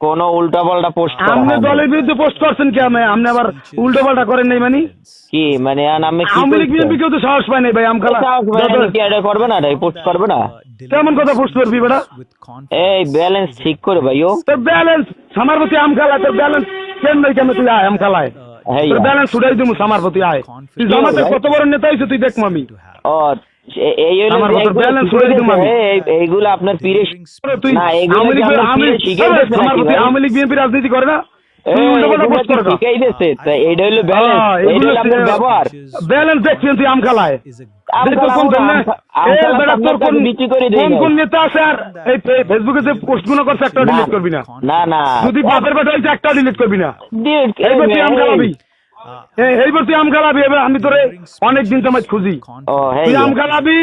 কোন উল্টা পাল্টা পোস্ট করা আপনি হয় নাই। দলের বিরুদ্ধে পোস্ট করছেন কি? আপনি আবার উল্টো পাল্টা করেন নাই মানে? কি মানে আমি কি আওয়ামী লীগ বিএনপি কেউ তো সাহস পায় নাই ভাই আমখালা। কি এটা করবে না, এটা পোস্ট করবে না? কেমন কথা পোস্ট করবি বেটা? এই ব্যালেন্স ঠিক করে ভাইও। তোর ব্যালেন্স সামার প্রতি আমখালা, তোর ব্যালেন্স কেন নাই? কেন তুই আয় আমখালায়? হ্যাঁ তোর ব্যালেন্স উঠাই দিমু সামার প্রতি আয়। তুই জামাতের কত বড় নেতা হইছে তুই দেখম আমি। ও এই হলো আমার কথা balance এইগুলো উড়াই দিবো আমি। এইগুলো আপনার পীরে তুই না, এগুলো আওয়ামী কি লীগ আপনার পীরে শিখাইতেছে সামার নাকি প্রতি ভাই? আওয়ামী লীগ বিএনপি রাজনীতি করে না? তুই এই, উল্টো পাল্টা এগুলো পোস্ট তো করে না? শিখাইতেছে, তো এইটা হলো ব্যালেন্স, এইটা হলো আপনার ব্যবহার। ব্যালেন্স দেখছেন তুই আমখালায়? কোন নেতা আছে আর এই ফেসবুকে যে পোস্ট গুলো করছে একটা ডিলিট করবি না? না না যদি বাপের বেটা হইছে একটা ডিলিট করবি না? Dude, এইবার তুই আম খালাবি, এইবার তুই আম খালাবি। এবার আমি তোরে অনেকদিন জামাত খুঁজি, ও হ্যাঁ তুই আম খালাবি।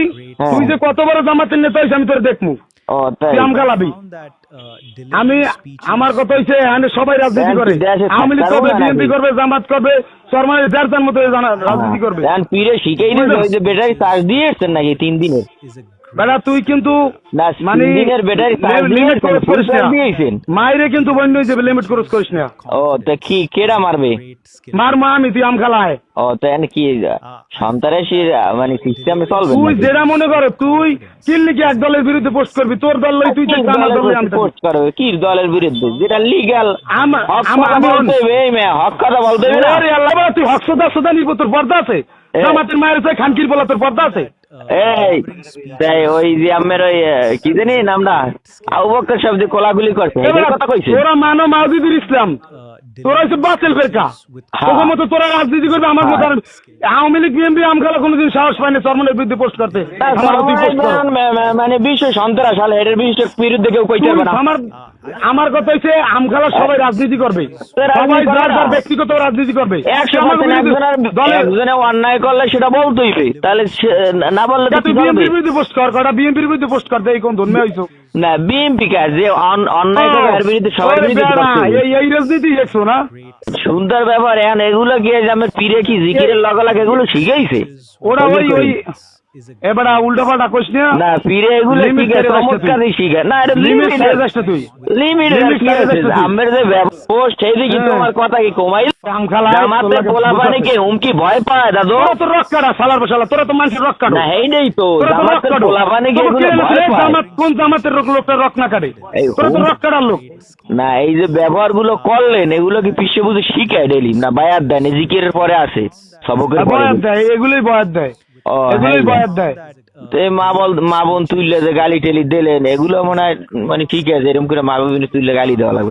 তুই যে কত বড় জামাতের নেতা হইছে আমি তোরে দেখমু, ও তাই। তুই আম খালাবি। আমি আমার কথা হইছে এখানে সবাই রাজনীতি করে, আওয়ামী লীগ করবে, বিএনপি করবে, জামাত করবে, সরমানের যার মতো রাজনীতি করবে। এখন পীরে শিখাই দিয়েছে, ওই যে ব্যাটারি চার্জ দিয়ে এসছেন নাকি 3 দিনের? বেটা তুই কিন্তু না, মানে 3 দিনের ব্যাটারি চার্জ দিয়ে লিমিট খরচ করিস না, দিয়েছেন। মাইরে কিন্তু বন্য হিসেবে লিমিট খরচ করিস না। ও তা কি কেডা মারবে? মার মা আমি, তুই আম খালায়। ও তো এখন কি সন্ত্রাসীর মানে সিস্টেমে চলবে তুই নাকি? যেটা মনে কর, তুই কিনলি কি এক দলের বিরুদ্ধে পোস্ট করবি? তোর দল লই তুই কি থাকতে আমার দলের দলে বিরুদ্ধে আনতে পোস্ট করবে? কি দলের বিরুদ্ধে? যেটা লিগ্যাল আমার হক আমার কথা আমি বলতে হবে, এই মেয়ে হক কথা বলতে হবে না। ওরে আল্লাহ বাবা, তুই হক সদা নিব, তোর পর্দা আছে? জামাতের মায়ের চাই খানকির বলা, তোর পর্দা আছে? এই তাই ওই যে আমের ওই কি জানি নামটা আবু বকর সাহেব যে কোলাগুলি করছে এই কথা কইছে। তোরা মানো মাউদুদুল ইসলাম, তোরা হচ্ছে বাতিল ফেরকা। তোর মতো তোরা রাজনীতি করবে, আমার মতো আওয়ামী লীগ বিএনপি আমখালা কোনোদিন সাহস পায়নি চরমনের বিরুদ্ধে পোস্ট করতে। মানে বিশ্ব সন্ত্রাস হলে এটার বিরুদ্ধে কেউ কইতে পারবে না। আমার কথা হচ্ছে আমখালা সবাই রাজনীতি করবে, সবাই যার যার ব্যক্তিগত রাজনীতি করবে। 100% একজনে অন্যায় করলে সেটা বলতেই হবে, তাহলে না বললে তুই বিএনপির বিরুদ্ধে পোস্ট কর, কটা বিএনপির বিরুদ্ধে পোস্ট করতে এই কোন ধর্মে হইছো? না বিএনপি কাজ যে অন্যায় করে এর বিরুদ্ধে সবার বিরুদ্ধে এই রাজনীতি দেখছো না? সুন্দর ব্যাপার। এখন এগুলো কি আমার পীরে কি জিকিরের লগালাগ এগুলো শিখাইছে? ওরা ওই এবারে উল্টা পাল্টা কইস না। না পীরে এগুলো চমৎকারই শিখে না, এটা লিমিট আসছে, তুই লিমিট আমার যে পোস্ট সেই দিকে তোমার কথা কি কমাই জামাতের পোলাপানিকে হুমকি ভয় পায় দাদু? তো রক কাটা সালার বসালা, তোরা তো মানুষের রক কাটো না এইটাই তো জামাতের পোলাপানিকে এগুলো ভয় পায়। জামাত কোন জামাতের লোকটা রক না কাটে? তোরা তো রক কাটার লোক। না এই যে ব্যবহার গুলো করলেন এগুলো কি পিছিয়ে বুঝে শিখায় ডেলি না বায়াত দেন? জিকিরের পরে আসে সবকের পরে বয়াত দেয়, এগুলোই বয়াত দেয়, এগুলোই বয়াত দেয়। মা বোন তুললে যে গালি টেলি দিলেন এগুলো মনে হয় মানে ঠিক আছে, এরকম করে মা বোন তুললে গালি দেওয়া লাগবে।